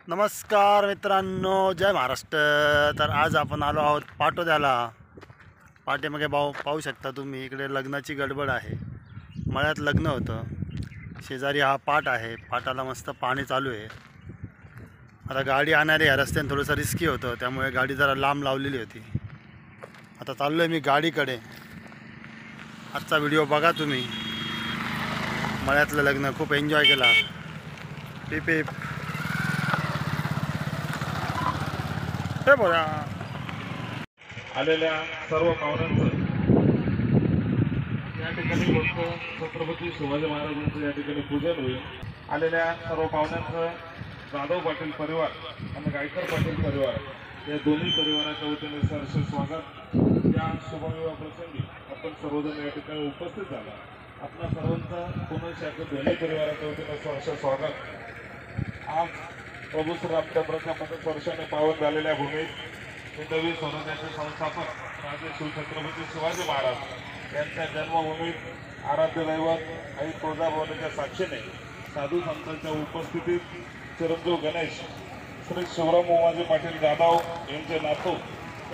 नमस्कार मित्रांनो, जय महाराष्ट्र। तर आज आपण आलो आहोत पाटोद्याला। पाठीमागे पाहू शकता तुम्ही, इकडे लग्नाची गडबड आहे। मळ्यात लग्न होतं, शेजारी हा पाट आहे। पाटाला मस्त पाणी चालू आहे। आता गाडी आणारी या रस्त्याने थोडंसं रिस्की होतं, त्यामुळे गाडी जरा लांब लावलेली होती। आता चाललो आहे मी गाडीकडे। आजचा व्हिडिओ बघा तुम्ही। मळ्यातलं लग्न खूप एन्जॉय केला। पिप हे बोला। आलेल्या सर्व पाहुण्यांचं या ठिकाणी छत्रपती शिवाजी महाराजांचं या ठिकाणी पूजन होईल। आलेल्या सर्व पाहुण्यांचं जाधव पाटील परिवार आणि गायकर पाटील परिवार या दोन्ही परिवाराच्या वतीने सहर्ष स्वागत। या शुभविवाह प्रसंगी आपण सर्वजण या ठिकाणी उपस्थित झाला। आपल्या सर्वांचं पुनश्च दोन्ही परिवाराच्या वतीने सहर्ष स्वागत। आज प्रभू श्री रामचंद्राच्या पदस्पर्शाने पावन झालेल्या भूमीत हिंदवी स्वराज्याचे संस्थापक राजे शिवछत्रपती शिवाजी महाराज यांच्या जन्मभूमीत आराध्य दैवत आई तुळजाभवानीच्या साक्षीने साधू संतांच्या उपस्थितीत चिरंजीव गणेश श्री शिवराम उमाजी पाटील जाधव यांचे नातू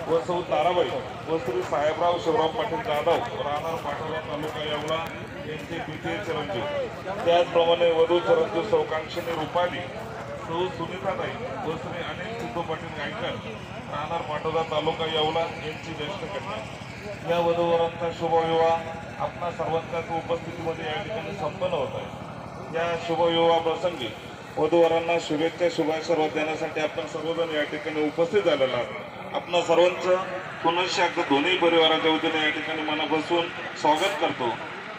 व सौ ताराबाई व श्री साहेबराव शिवराम पाटील जाधव राहणार पाटोदा तालुका येवला यांचे द्वितीय चिरंजीव। त्याचप्रमाणे वधू चिरंजीव सौकांक्षिनी रुपाली सौ सुनीताताई व श्री अनिल सिद्धू पाटील गायकर राहणार पाटोदा तालुका येवला यांची ज्येष्ठ कन्या। या वधूवरांचा शुभविवाह आपणा सर्वांच्याच उपस्थितीमध्ये या ठिकाणी संपन्न होत आहे। या शुभविवाह प्रसंगी वधूवरांना शुभेच्छा शुभाशीर्वाद देण्यासाठी आपण सर्वजण या ठिकाणी उपस्थित झालेला आहोत। आपणा सर्वांचं पुनश्च दोन्ही परिवाराच्या वतीने या ठिकाणी मनापासून स्वागत करतो।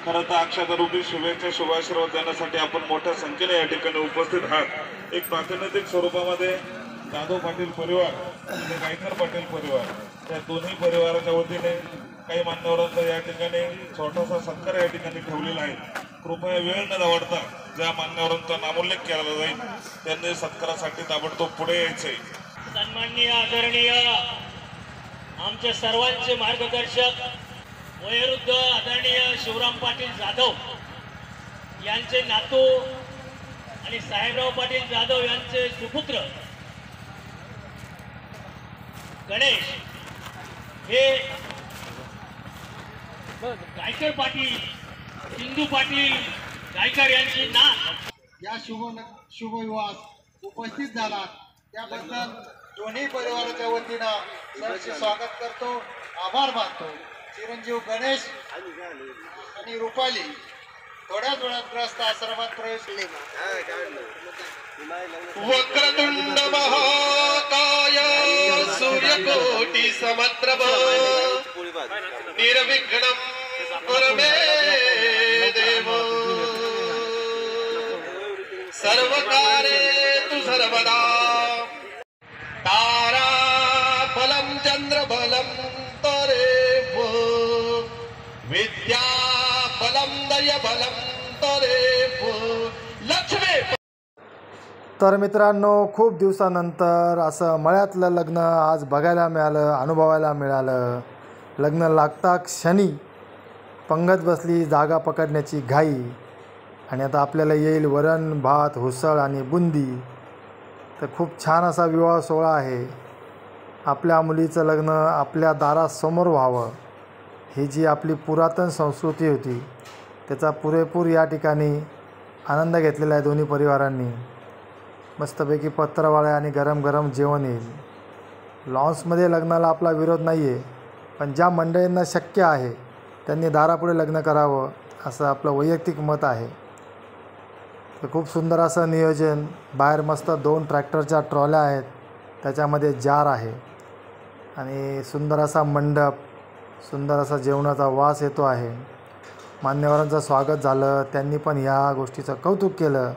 खरं तर अक्षतारूपी शुभेच्छा शुभाशीर्वाद देण्यासाठी आपण मोठ्या संख्येने या ठिकाणी उपस्थित आहात। एक प्रातिनिधिक स्वरूपामध्ये जाधव पाटील परिवार आणि गायकर पाटील परिवार या दोन्ही परिवाराच्या वतीने काही मान्यवरांचा या ठिकाणी छोटासा सत्कार या ठिकाणी ठेवलेला आहे। कृपया वेळ न दवडता ज्या मान्यवरांचा नामोल्लेख केला जाईल त्यांनी सत्कारासाठी ताबडतोब पुढे यायचे। सन्माननीय आदरणीय आमचे सर्वांचे मार्गदर्शक वयोवृद्ध आदरणीय शिवराम पाटील जाधव यांचे नातू आणि साहेबराव पाटील जाधव यांचे सुपुत्र गणेश हे गायकर पाटील सिंधू पाटील गायकर यांची नात या शुभविवाहात उपस्थित झाला त्याबद्दल दोन्ही परिवाराच्या वतीनं सहर्ष स्वागत करतो, आभार मानतो। चिरंजीव गणेश आणि रुपाली थोड्याच वेळात ग्रस्त आश्रमात प्रवेश। वक्रतुंड महाकाय सूर्यकोटि समप्रभ निर्विघ्नं कुरु मे देव सर्वकार्येषु सर्वदा तारा बलं चंद्र बलं तरेव विद्या बलं दय बलं तरेव लक्ष्मी। तर मित्रांनो, खूप दिवसानंतर असं मळ्यातलं लग्न आज बघायला मिळालं, अनुभवायला मिळालं। लग्न लागता क्षणी पंगत बसली, जागा पकडण्याची घाई। आणि आता आपल्याला येईल वरण भात उसळ आणि बुंदी। तर खूप छान असा विवाह सोहळा आहे। आपल्या मुलीचं लग्न आपल्या दारासमोर व्हावं, ही जी आपली पुरातन संस्कृती होती त्याचा पुरेपूर या ठिकाणी आनंद घेतलेला आहे दोन्ही परिवारांनी। मस्तपैकी पत्रवाळ्या आणि गरम गरम जेवण येईल। लॉन्समध्ये लग्नाला आपला विरोध नाही आहे, पण ज्या मंडळींना शक्य आहे त्यांनी दारापुढे लग्न करावं असं आपलं वैयक्तिक मत आहे। तर खूप सुंदर असं नियोजन। बाहेर मस्त 2 ट्रॅक्टरच्या ट्रॉल्या आहेत, त्याच्यामध्ये जार आहे आणि सुंदर असा मंडप, सुंदर असा जेवणाचा वास येतो आहे। मान्यवरांचं स्वागत झालं, त्यांनी पण ह्या गोष्टीचं कौतुक केलं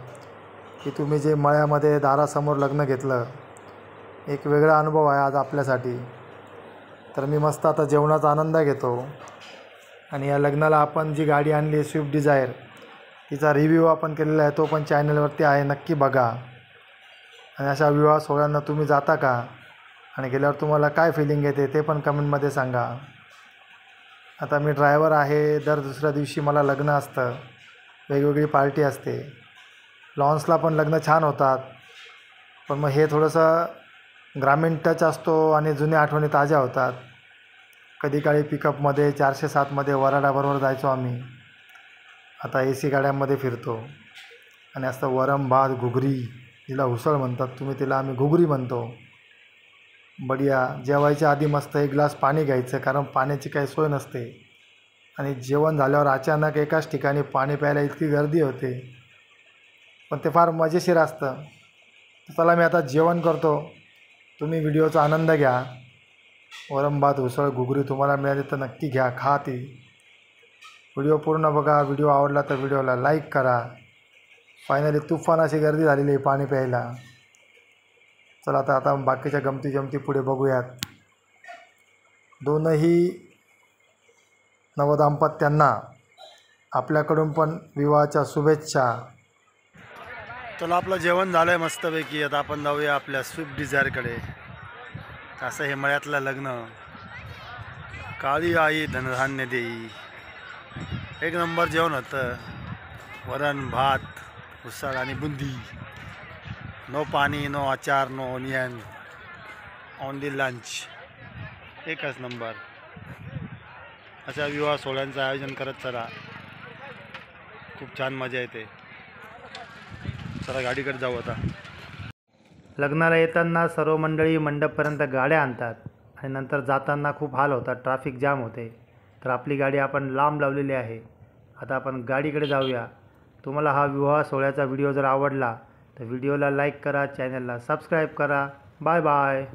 की तुम्ही जे मळ्यामध्ये दारासमोर लग्न घेतलं, एक वेगळा अनुभव आहे आज आपल्यासाठी। तर मी मस्त आता जेवणाचा आनंद घेतो। आणि या लग्नाला आपण जी गाडी आणली स्विफ्ट डिझायर, तिचा रिव्ह्यू आपण केलेला आहे, तो पण चॅनलवरती आहे, नक्की बघा। आणि अशा विवाह सोहळ्यांना तुम्ही जाता का आणि गेल्यावर तुम्हाला काय फिलिंग येते ते पण कमेंटमध्ये सांगा। आता मी ड्रायव्हर आहे, दर दुसऱ्या दिवशी मला लग्न असतं, वेगवेगळी पार्टी असते। लॉन्सला पण लग्न छान होतात, पण मग हे थोडंसं ग्रामीण टच असतो आणि जुन्या आठवणी ताज्या होतात. कधी काळी पिकअपमध्ये 407मध्ये वराडाबरोबर जायचो आम्ही. आता AC गाड्यांमध्ये फिरतो आणि असं वरम भात घुगरी, जिला उसळ म्हणतात तुम्ही, तिला आम्ही घुगरी म्हणतो. बढिया. जेवायच्या आधी मस्त एक ग्लास पाणी घ्यायचं, कारण पाण्याची काही सोय नसते. आणि जेवण झाल्यावर अचानक एकाच ठिकाणी पाणी प्यायला इतकी गर्दी होते, पण ते फार मजेशीर असतं. चला मी आता जेवण करतो, तुम्ही व्हिडिओचा आनंद घ्या. वरम भात उसळ घुगरी तुम्हाला मिळाली तर नक्की घ्या, खा ती. व्हिडिओ पूर्ण बघा. व्हिडिओ आवडला तर व्हिडिओला लाईक करा. फायनली तुफान अशी गर्दी झालेली आहे पाणी प्यायला. चला आता बाकीच्या गमती जमती पुढे बघूयात. दोनही नवदाम्पत्यांना आपल्याकडून पण विवाहाच्या शुभेच्छा. चला आपलं जेवण झालं आहे मस्तपैकी. आता आपण जाऊया आपल्या स्विफ्ट डिझायरकडे. असं हे मळ्यातलं लग्न. काळी आई धनधान्य देई. एक नंबर जेवण होतं. वरण भात उसळ आणि बुंदी. नो पाणी, नो अचार, नो ऑनियन, ओनली लंच. एकच नंबर. अशा विवाह सोहळ्यांचं आयोजन करत चला, खूप छान मजा येते. चला गाडीकडे जाऊ आता. लग्नाला येताना सर्व मंडळी मंडपपर्यंत गाड्या आणतात आणि नंतर जाताना खूप हाल होतात, ट्रॅफिक जाम होते. तर आपली गाडी आपण लांब लावलेली आहे. आता आपण गाडीकडे जाऊया. तुम्हाला हा विवाह सोहळ्याचा व्हिडिओ जर आवडला तर व्हिडिओला लाईक करा, चॅनलला सबस्क्राईब करा. Bye bye.